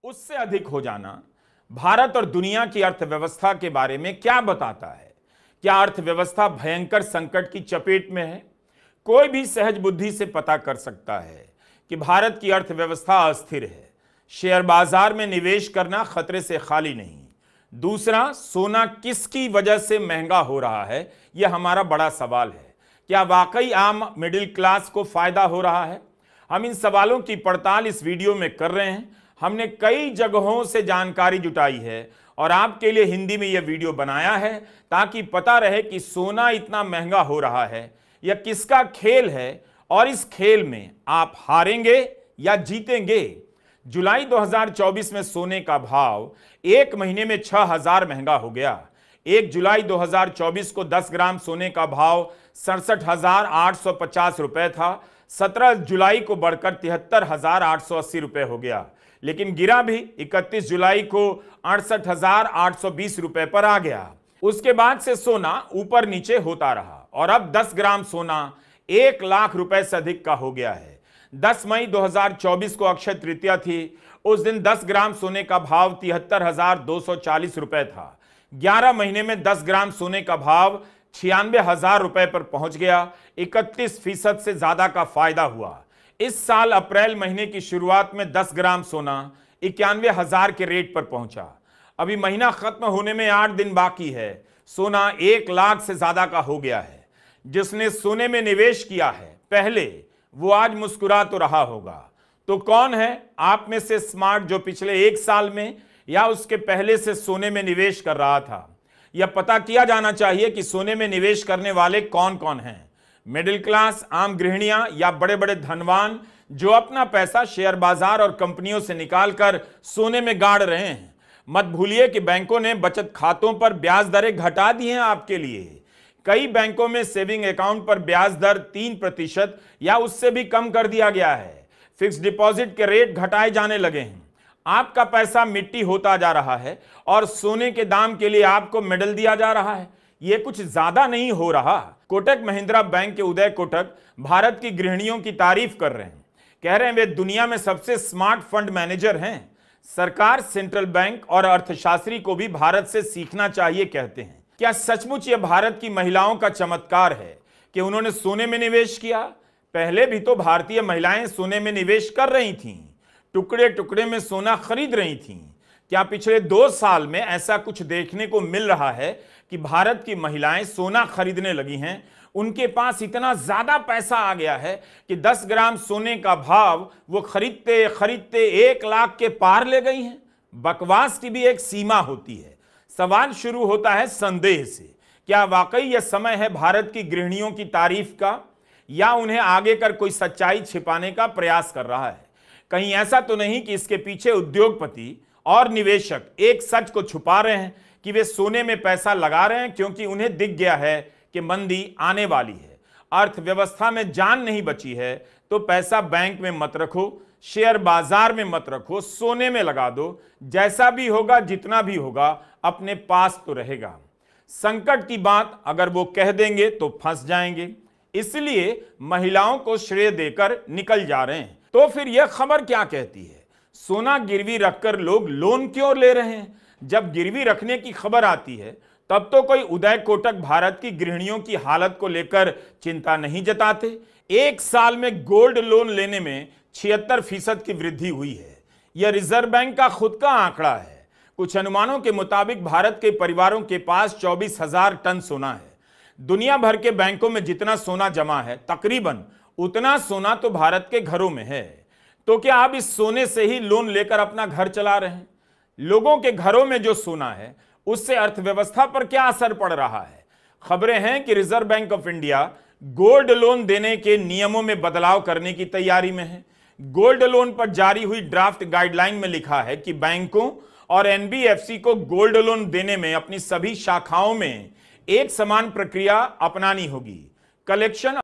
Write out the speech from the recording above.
उससे अधिक हो जाना भारत और दुनिया की अर्थव्यवस्था के बारे में क्या बताता है? क्या अर्थव्यवस्था भयंकर संकट की चपेट में है? कोई भी सहज बुद्धि से पता कर सकता है कि भारत की अर्थव्यवस्था अस्थिर है। शेयर बाजार में निवेश करना खतरे से खाली नहीं। दूसरा, सोना किसकी वजह से महंगा हो रहा है, यह हमारा बड़ा सवाल है। क्या वाकई आम मिडिल क्लास को फायदा हो रहा है? हम इन सवालों की पड़ताल इस वीडियो में कर रहे हैं। हमने कई जगहों से जानकारी जुटाई है और आपके लिए हिंदी में यह वीडियो बनाया है ताकि पता रहे कि सोना इतना महंगा हो रहा है यह किसका खेल है और इस खेल में आप हारेंगे या जीतेंगे। जुलाई 2024 में सोने का भाव एक महीने में 6,000 महंगा हो गया। 1 जुलाई 2024 को 10 ग्राम सोने का भाव 67,850 रुपए था। 17 जुलाई को बढ़कर 73,880 रुपए हो गया, लेकिन गिरा भी। 31 जुलाई को 68,820 रुपए पर आ गया। उसके बाद से सोना ऊपर नीचे होता रहा और अब 10 ग्राम सोना 1 लाख रुपए से अधिक का हो गया है। 10 मई 2024 को अक्षय तृतीया थी। उस दिन 10 ग्राम सोने का भाव 73,240 रुपए था। 11 महीने में 10 ग्राम सोने का भाव 96,000 रुपए पर पहुंच गया। 31% से ज्यादा का फायदा हुआ। इस साल अप्रैल महीने की शुरुआत में 10 ग्राम सोना 91,000 के रेट पर पहुंचा। अभी महीना खत्म होने में 8 दिन बाकी है। सोना 1 लाख से ज्यादा का हो गया है। जिसने सोने में निवेश किया है पहले, वो आज मुस्कुरा तो रहा होगा। तो कौन है आप में से स्मार्ट जो पिछले 1 साल में या उसके पहले से सोने में निवेश कर रहा था? यह पता किया जाना चाहिए कि सोने में निवेश करने वाले कौन कौन हैं। मिडिल क्लास, आम गृहिणियां या बड़े बड़े धनवान जो अपना पैसा शेयर बाजार और कंपनियों से निकालकर सोने में गाड़ रहे हैं। मत भूलिए कि बैंकों ने बचत खातों पर ब्याज दरें घटा दी हैं आपके लिए। कई बैंकों में सेविंग अकाउंट पर ब्याज दर 3% या उससे भी कम कर दिया गया है। फिक्स डिपॉजिट के रेट घटाए जाने लगे हैं। आपका पैसा मिट्टी होता जा रहा है और सोने के दाम के लिए आपको मेडल दिया जा रहा है। यह कुछ ज्यादा नहीं हो रहा। कोटक महिंद्रा बैंक के उदय कोटक भारत की गृहिणियों की तारीफ कर रहे हैं। कह रहे हैं वे दुनिया में सबसे स्मार्ट फंड मैनेजर हैं। सरकार, सेंट्रल बैंक और अर्थशास्त्री को भी भारत से सीखना चाहिए कहते हैं। क्या सचमुच यह भारत की महिलाओं का चमत्कार है कि उन्होंने सोने में निवेश किया? पहले भी तो भारतीय महिलाएं सोने में निवेश कर रही थीं, टुकड़े टुकड़े में सोना खरीद रही थीं। क्या पिछले 2 साल में ऐसा कुछ देखने को मिल रहा है कि भारत की महिलाएं सोना खरीदने लगी हैं? उनके पास इतना ज्यादा पैसा आ गया है कि 10 ग्राम सोने का भाव वो खरीदते खरीदते 1 लाख के पार ले गई हैं। बकवास की भी एक सीमा होती है। सवाल शुरू होता है संदेह से। क्या वाकई यह समय है भारत की गृहिणियों की तारीफ का, या उन्हें आगे कर कोई सच्चाई छिपाने का प्रयास कर रहा है? कहीं ऐसा तो नहीं कि इसके पीछे उद्योगपति और निवेशक एक सच को छुपा रहे हैं कि वे सोने में पैसा लगा रहे हैं क्योंकि उन्हें दिख गया है कि मंदी आने वाली है, अर्थव्यवस्था में जान नहीं बची है, तो पैसा बैंक में मत रखो, शेयर बाजार में मत रखो, सोने में लगा दो। जैसा भी होगा, जितना भी होगा, अपने पास तो रहेगा। संकट की बात अगर वो कह देंगे तो फंस जाएंगे, इसलिए महिलाओं को श्रेय देकर निकल जा रहे हैं। तो फिर यह खबर क्या कहती है? सोना गिरवी रखकर लोग लोन क्यों ले रहे हैं? जब गिरवी रखने की खबर आती है तब तो कोई उदय कोटक भारत की गृहिणियों की हालत को लेकर चिंता नहीं जताते। 1 साल में गोल्ड लोन लेने में 76% की वृद्धि हुई है। यह रिजर्व बैंक का खुद का आंकड़ा है। कुछ अनुमानों के मुताबिक भारत के परिवारों के पास 24,000 टन सोना है। दुनिया भर के बैंकों में जितना सोना जमा है, तकरीबन उतना सोना तो भारत के घरों में है। तो क्या आप इस सोने से ही लोन लेकर अपना घर चला रहे हैं? लोगों के घरों में जो सोना है उससे अर्थव्यवस्था पर क्या असर पड़ रहा है? खबरें हैं कि reserve bank of India gold loan देने के नियमों में बदलाव करने की तैयारी में है। गोल्ड लोन पर जारी हुई ड्राफ्ट गाइडलाइन में लिखा है कि बैंकों और एनबीएफसी को गोल्ड लोन देने में अपनी सभी शाखाओं में एक समान प्रक्रिया अपनानी होगी। कलेक्शन